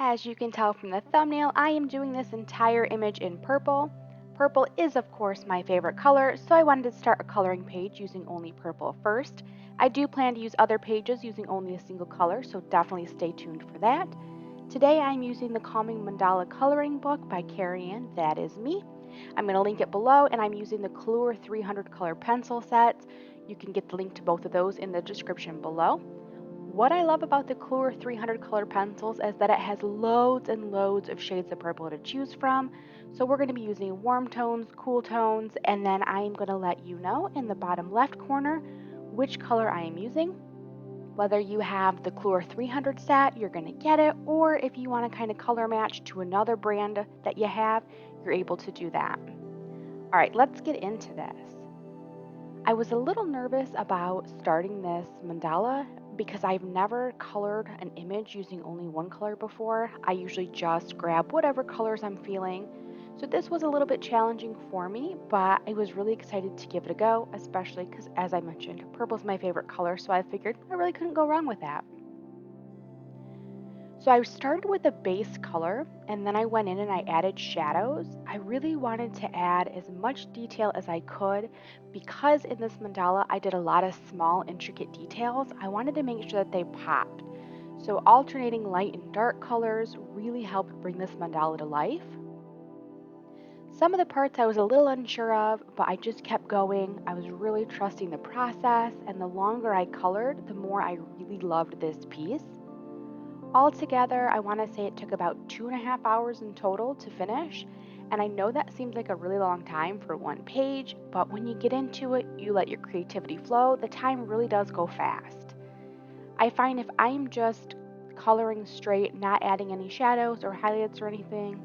As you can tell from the thumbnail, I am doing this entire image in purple. Purple is of course my favorite color, so I wanted to start a coloring page using only purple first. I do plan to use other pages using only a single color, so definitely stay tuned for that. Today I'm using the Calming Mandala Coloring Book by Kari Anne, that is me. I'm going to link it below, and I'm using the Color 300 color pencil sets. You can get the link to both of those in the description below. What I love about the Color 300 color pencils is that it has loads and loads of shades of purple to choose from. So we're going to be using warm tones, cool tones, and then I am going to let you know in the bottom left corner which color I am using. Whether you have the Color 300 set, you're going to get it, or if you want to kind of color match to another brand that you have, you're able to do that. All right, let's get into this. I was a little nervous about starting this mandala because I've never colored an image using only one color before. I usually just grab whatever colors I'm feeling. So this was a little bit challenging for me, but I was really excited to give it a go, especially because, as I mentioned, purple is my favorite color, so I figured I really couldn't go wrong with that. So I started with a base color, and then I went in and I added shadows. I really wanted to add as much detail as I could because in this mandala I did a lot of small intricate details. I wanted to make sure that they popped. So alternating light and dark colors really helped bring this mandala to life. Some of the parts I was a little unsure of, but I just kept going. I was really trusting the process, and the longer I colored, the more I really loved this piece. Altogether, I want to say it took about 2.5 hours in total to finish, and I know that seems like a really long time for one page, but when you get into it, you let your creativity flow, the time really does go fast. I find if I'm just coloring straight, not adding any shadows or highlights or anything,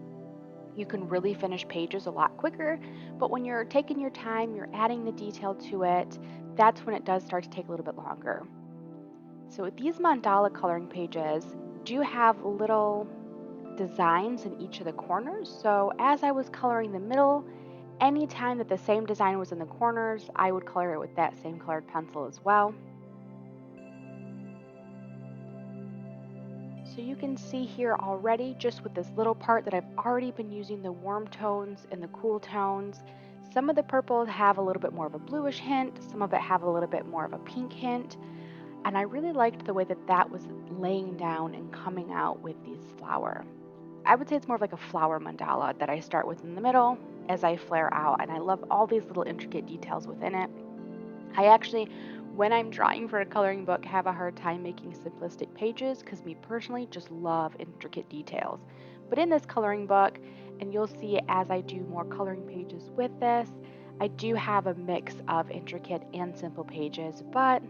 you can really finish pages a lot quicker, but when you're taking your time, you're adding the detail to it, that's when it does start to take a little bit longer. So these mandala coloring pages do have little designs in each of the corners. So as I was coloring the middle, anytime that the same design was in the corners, I would color it with that same colored pencil as well. So you can see here already, just with this little part, that I've already been using the warm tones and the cool tones. Some of the purples have a little bit more of a bluish hint, some of it have a little bit more of a pink hint. And I really liked the way that that was laying down and coming out with these flower. I would say it's more of like a flower mandala that I start with in the middle as I flare out, and I love all these little intricate details within it. I actually, when I'm drawing for a coloring book, have a hard time making simplistic pages because me personally just love intricate details. But in this coloring book, and you'll see as I do more coloring pages with this, I do have a mix of intricate and simple pages, but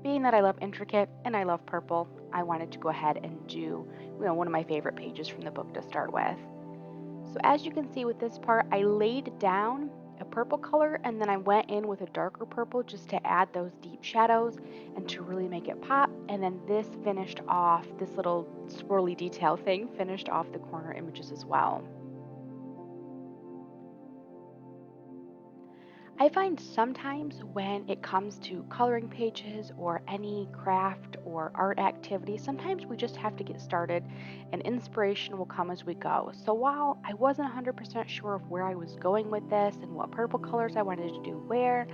being that I love intricate and I love purple, I wanted to go ahead and do, one of my favorite pages from the book to start with. So as you can see with this part, I laid down a purple color and then I went in with a darker purple just to add those deep shadows and to really make it pop. And then this finished off, this little swirly detail thing finished off the corner images as well. I find sometimes when it comes to coloring pages or any craft or art activity, sometimes we just have to get started and inspiration will come as we go. So while I wasn't 100% sure of where I was going with this and what purple colors I wanted to do where,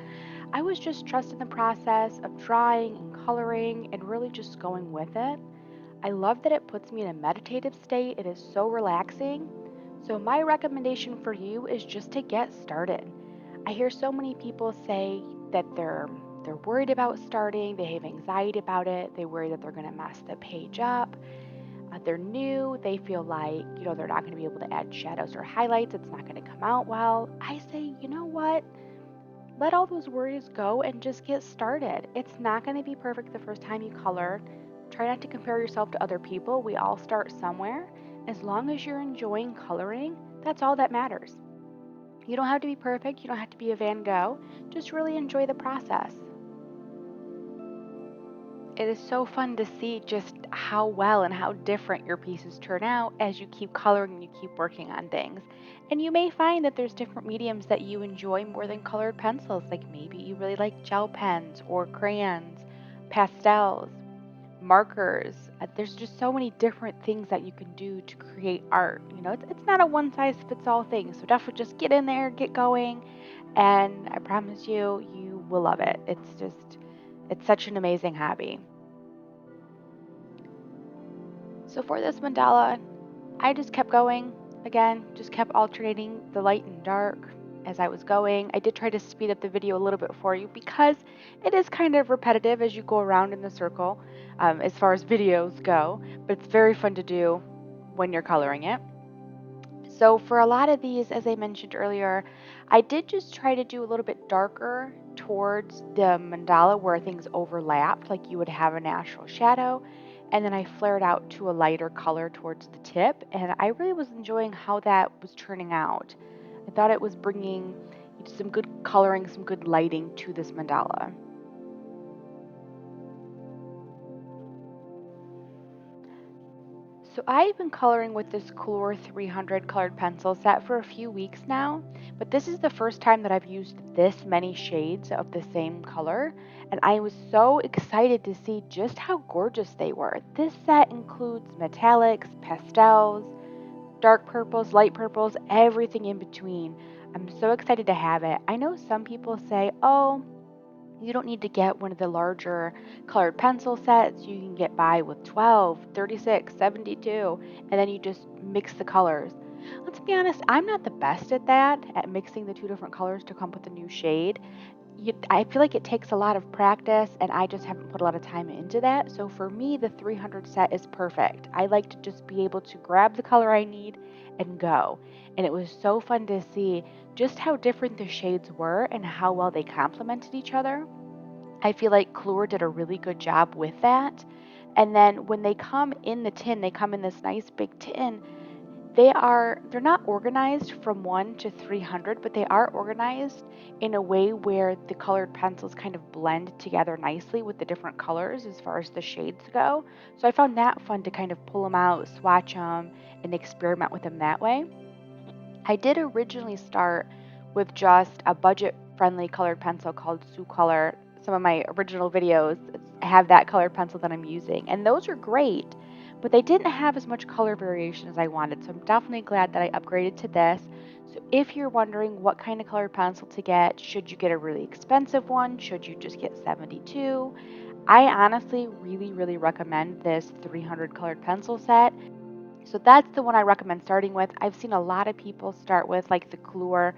I was just trusting the process of drawing and coloring and really just going with it. I love that it puts me in a meditative state. It is so relaxing. So my recommendation for you is just to get started. I hear so many people say that they're worried about starting, they have anxiety about it, they worry that they're going to mess the page up. They're new, they feel like, they're not going to be able to add shadows or highlights, it's not going to come out well. I say, you know what? Let all those worries go and just get started. It's not going to be perfect the first time you color. Try not to compare yourself to other people. We all start somewhere. As long as you're enjoying coloring, that's all that matters. You don't have to be perfect, you don't have to be a Van Gogh, just really enjoy the process. It is so fun to see just how well and how different your pieces turn out as you keep coloring and you keep working on things. And you may find that there's different mediums that you enjoy more than colored pencils, like maybe you really like gel pens or crayons, pastels. markers. There's just so many different things that you can do to create art. It's not a one size fits all thing. So definitely just get in there, get going, and I promise you, you will love it. It's such an amazing hobby. So for this mandala, I just kept going. Again, just kept alternating the light and dark as I was going. I did try to speed up the video a little bit for you because it is kind of repetitive as you go around in the circle as far as videos go, but it's very fun to do when you're coloring it. So for a lot of these, as I mentioned earlier, I did just try to do a little bit darker towards the mandala where things overlapped, like you would have a natural shadow. And then I flared out to a lighter color towards the tip. And I really was enjoying how that was turning out. I thought it was bringing some good coloring, some good lighting to this mandala. So I've been coloring with this Color 300 colored pencil set for a few weeks now, but this is the first time that I've used this many shades of the same color, and I was so excited to see just how gorgeous they were. This set includes metallics, pastels, dark purples, light purples, everything in between. I'm so excited to have it. I know some people say, oh, you don't need to get one of the larger colored pencil sets. You can get by with 12, 36, 72, and then you just mix the colors. Let's be honest, I'm not the best at that, at mixing the two different colors to come up with a new shade. I feel like it takes a lot of practice, and I just haven't put a lot of time into that. So for me, the 300 set is perfect. I like to just be able to grab the color I need and go. And it was so fun to see just how different the shades were and how well they complemented each other. I feel like Clure did a really good job with that. And then when they come in the tin, they come in this nice big tin. They're not organized from 1 to 300, but they are organized in a way where the colored pencils kind of blend together nicely with the different colors as far as the shades go. So I found that fun to kind of pull them out, swatch them, and experiment with them that way. I did originally start with just a budget friendly colored pencil called Sioux Color. Some of my original videos have that colored pencil that I'm using, and those are great, but they didn't have as much color variation as I wanted. So I'm definitely glad that I upgraded to this. So if you're wondering what kind of colored pencil to get, should you get a really expensive one? Should you just get 72? I honestly really recommend this 300 colored pencil set. So that's the one I recommend starting with. I've seen a lot of people start with like the Clure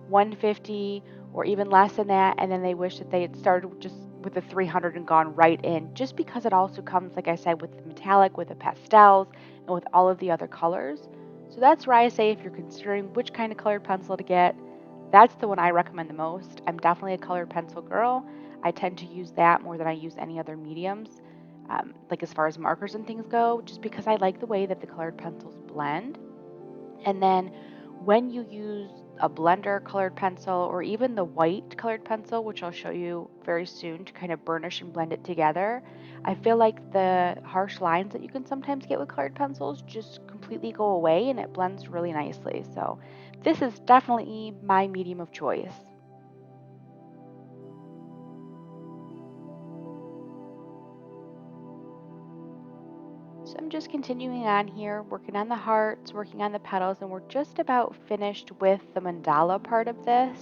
150 or even less than that, and then they wish that they had started just with the 300 and gone right in, just because it also comes, like I said, with the metallic, with the pastels, and with all of the other colors. So that's where I say if you're considering which kind of colored pencil to get, that's the one I recommend the most. I'm definitely a colored pencil girl. I tend to use that more than I use any other mediums, like as far as markers and things go, just because I like the way that the colored pencils blend. And then when you use a blender colored pencil or even the white colored pencil, which I'll show you very soon to kind of burnish and blend it together, I feel like the harsh lines that you can sometimes get with colored pencils just completely go away and it blends really nicely. So this is definitely my medium of choice. So I'm just continuing on here, working on the hearts, working on the petals, and we're just about finished with the mandala part of this.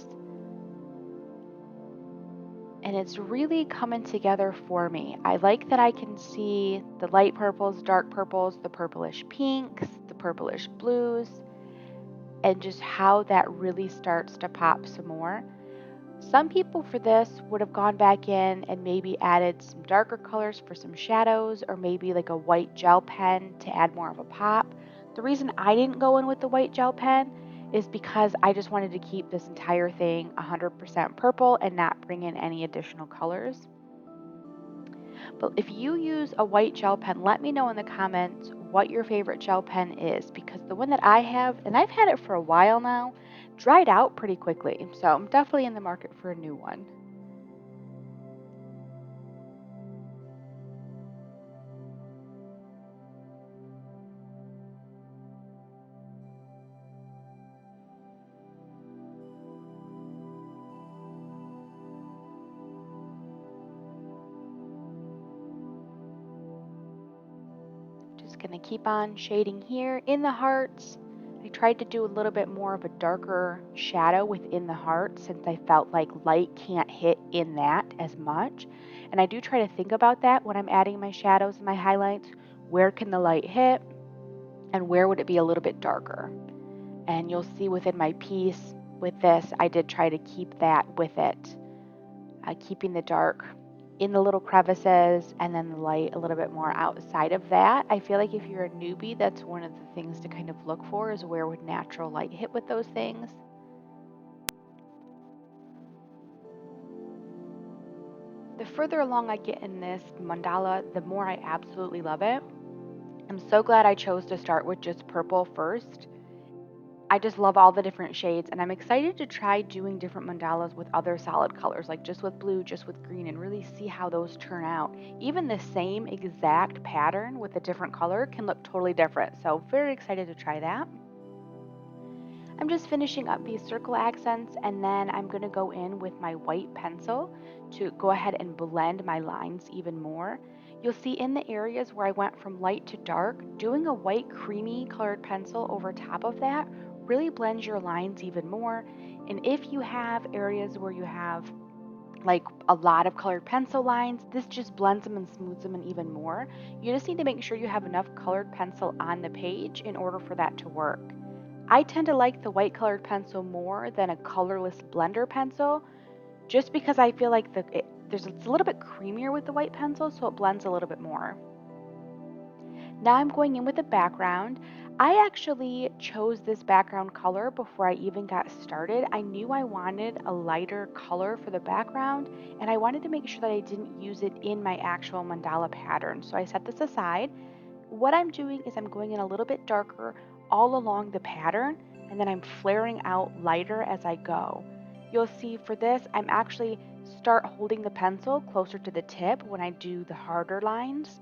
And it's really coming together for me. I like that I can see the light purples, dark purples, the purplish pinks, the purplish blues, and just how that really starts to pop some more. Some people for this would have gone back in and maybe added some darker colors for some shadows or maybe like a white gel pen to add more of a pop. The reason I didn't go in with the white gel pen is because I just wanted to keep this entire thing 100% purple and not bring in any additional colors. But if you use a white gel pen, let me know in the comments what your favorite gel pen is because the one that I have, and I've had it for a while now, dried out pretty quickly. So I'm definitely in the market for a new one. going to keep on shading here in the hearts. I tried to do a little bit more of a darker shadow within the heart since I felt like light can't hit in that as much. And I do try to think about that when I'm adding my shadows and my highlights. Where can the light hit and where would it be a little bit darker? And you'll see within my piece with this, I did try to keep that with it, keeping the dark in the little crevices and then the light a little bit more outside of that. I feel like if you're a newbie, that's one of the things to kind of look for, is where would natural light hit with those things. The further along I get in this mandala, the more I absolutely love it. I'm so glad I chose to start with just purple first. I just love all the different shades, and I'm excited to try doing different mandalas with other solid colors, like just with blue, just with green, and really see how those turn out. Even the same exact pattern with a different color can look totally different, so very excited to try that. I'm just finishing up these circle accents, and then I'm going to go in with my white pencil to go ahead and blend my lines even more. You'll see in the areas where I went from light to dark, doing a white creamy colored pencil over top of that really blends your lines even more. And if you have areas where you have like a lot of colored pencil lines, this just blends them and smooths them in even more. You just need to make sure you have enough colored pencil on the page in order for that to work. I tend to like the white colored pencil more than a colorless blender pencil, just because I feel like it's a little bit creamier with the white pencil, so it blends a little bit more. Now I'm going in with the background. I actually chose this background color before I even got started. I knew I wanted a lighter color for the background, and I wanted to make sure that I didn't use it in my actual mandala pattern. So I set this aside. What I'm doing is I'm going in a little bit darker all along the pattern, and then I'm flaring out lighter as I go. You'll see for this, I'm actually start holding the pencil closer to the tip when I do the harder lines,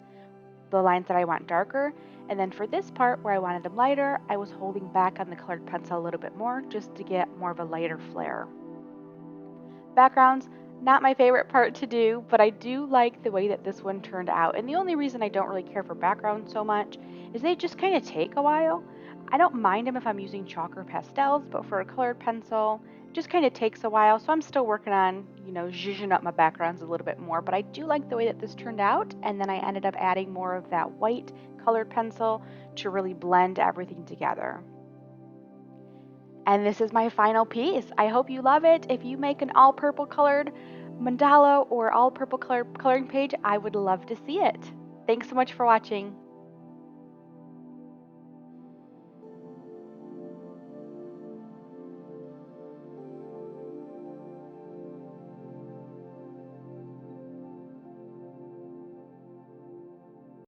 the lines that I want darker. And then for this part where I wanted them lighter, I was holding back on the colored pencil a little bit more just to get more of a lighter flare. Backgrounds, not my favorite part to do, but I do like the way that this one turned out. And the only reason I don't really care for backgrounds so much is they just kind of take a while. I don't mind them if I'm using chalk or pastels, but for a colored pencil, it just kind of takes a while. So I'm still working on, zhuzhing up my backgrounds a little bit more, but I do like the way that this turned out. And then I ended up adding more of that white colored pencil to really blend everything together. And this is my final piece. I hope you love it. If you make an all purple colored mandala or all purple coloring page, I would love to see it. Thanks so much for watching.